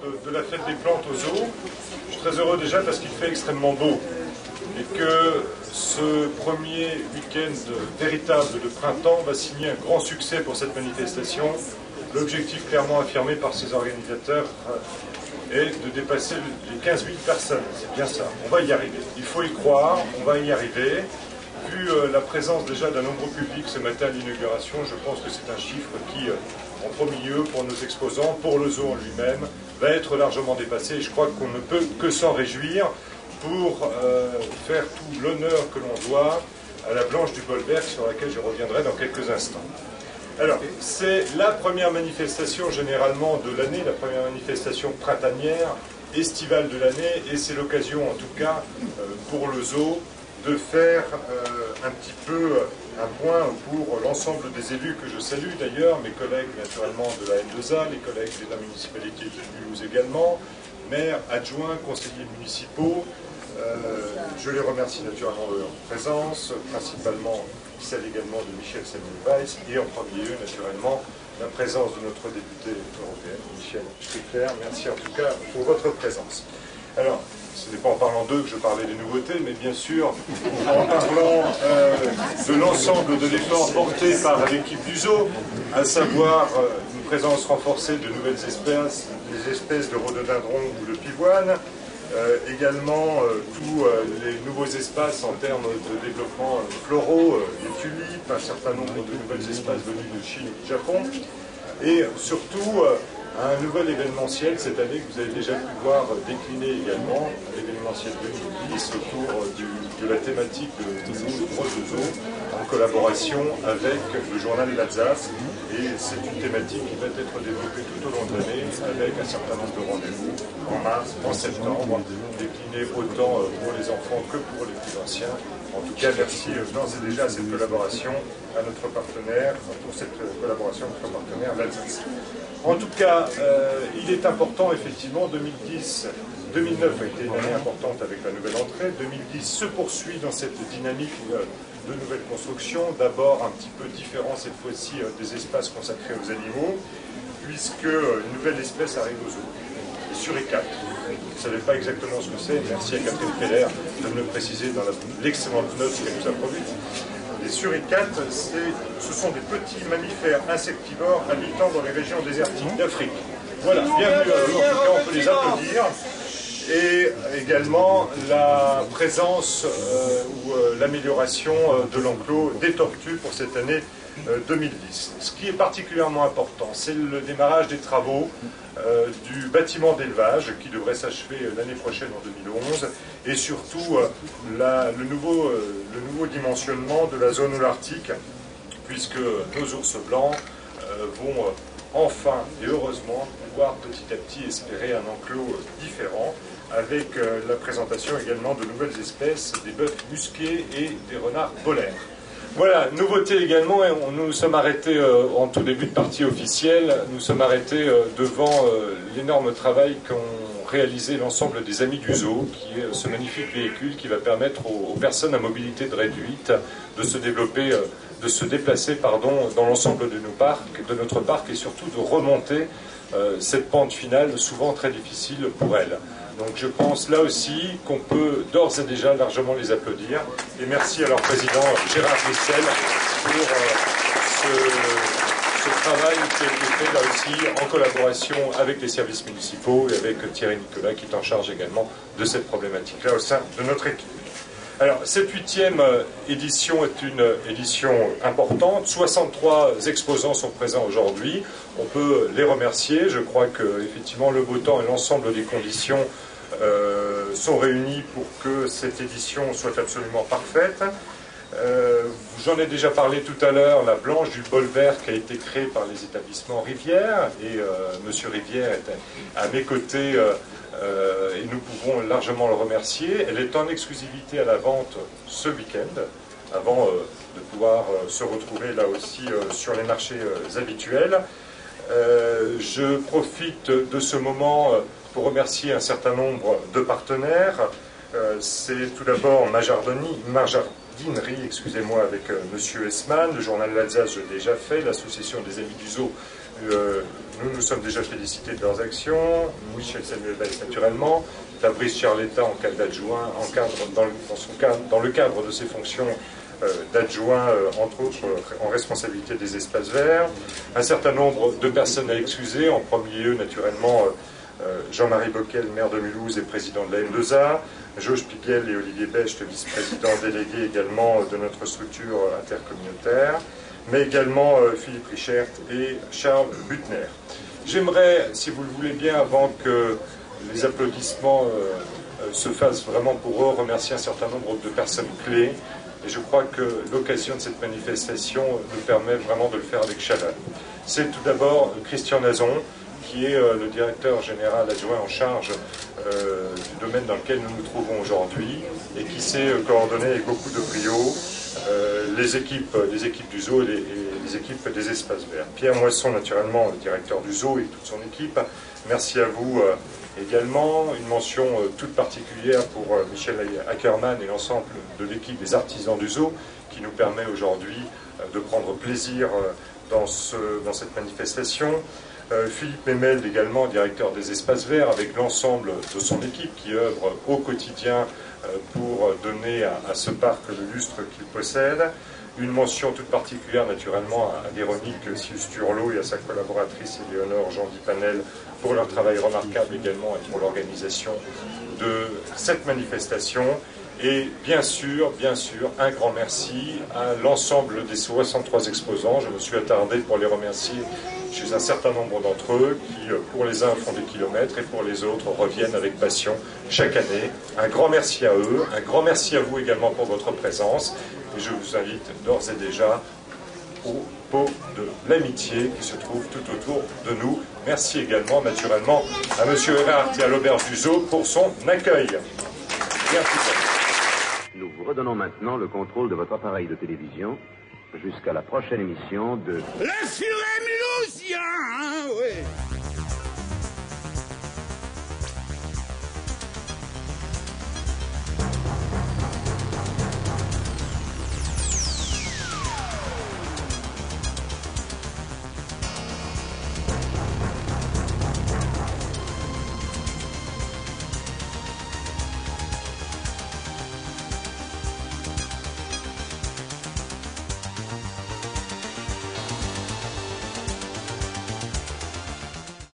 de la fête des plantes au zoo. Je suis très heureux déjà parce qu'il fait extrêmement beau et que ce premier week-end véritable de printemps va signer un grand succès pour cette manifestation. L'objectif clairement affirmé par ses organisateurs est de dépasser les 15 000 personnes. C'est bien ça, on va y arriver. Il faut y croire, on va y arriver. Vu la présence déjà d'un nombreux public ce matin à l'inauguration, je pense que c'est un chiffre qui, en premier lieu, pour nos exposants, pour le zoo en lui-même, va être largement dépassé. Et je crois qu'on ne peut que s'en réjouir pour faire tout l'honneur que l'on doit à la Blanche du Bolberg, sur laquelle je reviendrai dans quelques instants. Alors, c'est la première manifestation généralement de l'année, la première manifestation printanière, estivale de l'année, et c'est l'occasion en tout cas pour le zoo de faire un petit peu un point pour l'ensemble des élus que je salue d'ailleurs, mes collègues naturellement de la N2A, les collègues de la municipalité de Mulhouse également, maires, adjoints, conseillers municipaux. Je les remercie naturellement de leur présence, principalement celle également de Michel Semmelweis, et en premier lieu naturellement la présence de notre députée européenne, Michel Strickler. Merci en tout cas pour votre présence. Alors, ce n'est pas en parlant d'eux que je parlais des nouveautés, mais bien sûr en parlant de l'ensemble de l'effort porté par l'équipe du zoo, à savoir une présence renforcée de nouvelles espèces, des espèces de rhododendron ou de pivoine, également tous les nouveaux espaces en termes de développement floraux, les tulipes, un certain nombre de nouvelles espèces venues de Chine et du Japon, et surtout un nouvel événementiel cette année que vous avez déjà pu voir décliner également, l'événementiel 2010 autour de la thématique de zoo en collaboration avec le journal L'Alsace. Et c'est une thématique qui va être développée tout au long de l'année avec un certain nombre de rendez-vous en mars, en septembre, déclinés autant pour les enfants que pour les plus anciens. En tout cas, merci d'ores et déjà à cette collaboration, à notre partenaire, pour cette collaboration, notre partenaire l'Alsace. En tout cas, il est important, effectivement, 2009 a été une année importante avec la nouvelle entrée, 2010 se poursuit dans cette dynamique de nouvelles constructions, d'abord un petit peu différent cette fois-ci des espaces consacrés aux animaux, puisque une nouvelle espèce arrive aux zoo, les suricates. Vous ne savez pas exactement ce que c'est, merci à Catherine Feller de me le préciser dans l'excellente note qu'elle nous a produite. Les suricates, ce sont des petits mammifères insectivores habitant dans les régions désertiques d'Afrique. Voilà, bienvenue à eux, en tout cas on peut les applaudir. Et également la présence ou l'amélioration de l'enclos des tortues pour cette année 2010. Ce qui est particulièrement important, c'est le démarrage des travaux du bâtiment d'élevage qui devrait s'achever l'année prochaine en 2011 et surtout le nouveau dimensionnement de la zone holarctique puisque nos ours blancs vont enfin et heureusement pouvoir petit à petit espérer un enclos différent avec la présentation également de nouvelles espèces, des bœufs musqués et des renards polaires. Voilà, nouveauté également, nous nous sommes arrêtés en tout début de partie officielle, nous sommes arrêtés devant l'énorme travail qu'ont réalisé l'ensemble des amis du zoo, qui est ce magnifique véhicule qui va permettre aux personnes à mobilité réduite de se développer, de se déplacer dans l'ensemble de notre parc et surtout de remonter cette pente finale souvent très difficile pour elles. Donc je pense là aussi qu'on peut d'ores et déjà largement les applaudir. Et merci à leur président Gérard Brissel pour ce travail qui a été fait là aussi en collaboration avec les services municipaux et avec Thierry Nicolas qui est en charge également de cette problématique-là au sein de notre équipe. Alors, cette 8e édition est une édition importante. 63 exposants sont présents aujourd'hui. On peut les remercier. Je crois que effectivement le beau temps et l'ensemble des conditions sont réunis pour que cette édition soit absolument parfaite. J'en ai déjà parlé tout à l'heure, la Blanche du Bolberg a été créée par les établissements Rivière et Monsieur Rivière est à mes côtés et nous pouvons largement le remercier. Elle est en exclusivité à la vente ce week-end avant de pouvoir se retrouver là aussi sur les marchés habituels. Je profite de ce moment pour remercier un certain nombre de partenaires. C'est tout d'abord ma jardinerie, excusez-moi, avec Monsieur Hessman, le journal L'Alsace, je l'ai déjà fait, l'association des Amis du Zoo, nous nous sommes déjà félicités de leurs actions, Michel Samuel Weiss naturellement, Fabrice Charletta en cadre d'adjoint, dans le cadre de ses fonctions d'adjoint, entre autres, en responsabilité des espaces verts. Un certain nombre de personnes à excuser, en premier lieu naturellement Jean-Marie Bockel, maire de Mulhouse et président de la N2A, Jauge Piguel et Olivier Becht, vice-président délégué également de notre structure intercommunautaire, mais également Philippe Richert et Charles Butner. J'aimerais, si vous le voulez bien, avant que les applaudissements se fassent vraiment pour eux, remercier un certain nombre de personnes clés. Et je crois que l'occasion de cette manifestation nous permet vraiment de le faire avec chaleur. C'est tout d'abord Christian Nazon, qui est le directeur général adjoint en charge du domaine dans lequel nous nous trouvons aujourd'hui et qui s'est coordonné avec beaucoup de brio les équipes du zoo et les équipes des espaces verts. Pierre Moisson, naturellement, le directeur du zoo et toute son équipe. Merci à vous également. Une mention toute particulière pour Michel Ackermann et l'ensemble de l'équipe des artisans du zoo qui nous permet aujourd'hui de prendre plaisir dans cette manifestation. Philippe Memel également, directeur des espaces verts, avec l'ensemble de son équipe qui œuvre au quotidien pour donner à ce parc le lustre qu'il possède. Une mention toute particulière naturellement à Véronique Sius-Turlot et à sa collaboratrice Éléonore Jean-Dipanel pour leur travail remarquable également et pour l'organisation de cette manifestation. Et bien sûr, un grand merci à l'ensemble des 63 exposants. Je me suis attardé pour les remercier chez un certain nombre d'entre eux qui, pour les uns, font des kilomètres et pour les autres, reviennent avec passion chaque année. Un grand merci à eux, un grand merci à vous également pour votre présence. Et je vous invite d'ores et déjà au pot de l'amitié qui se trouve tout autour de nous. Merci également, naturellement, à M. Erhardt et à l'auberge du zoo pour son accueil. Merci. Nous vous redonnons maintenant le contrôle de votre appareil de télévision jusqu'à la prochaine émission de... Le furet mulhousien, oui.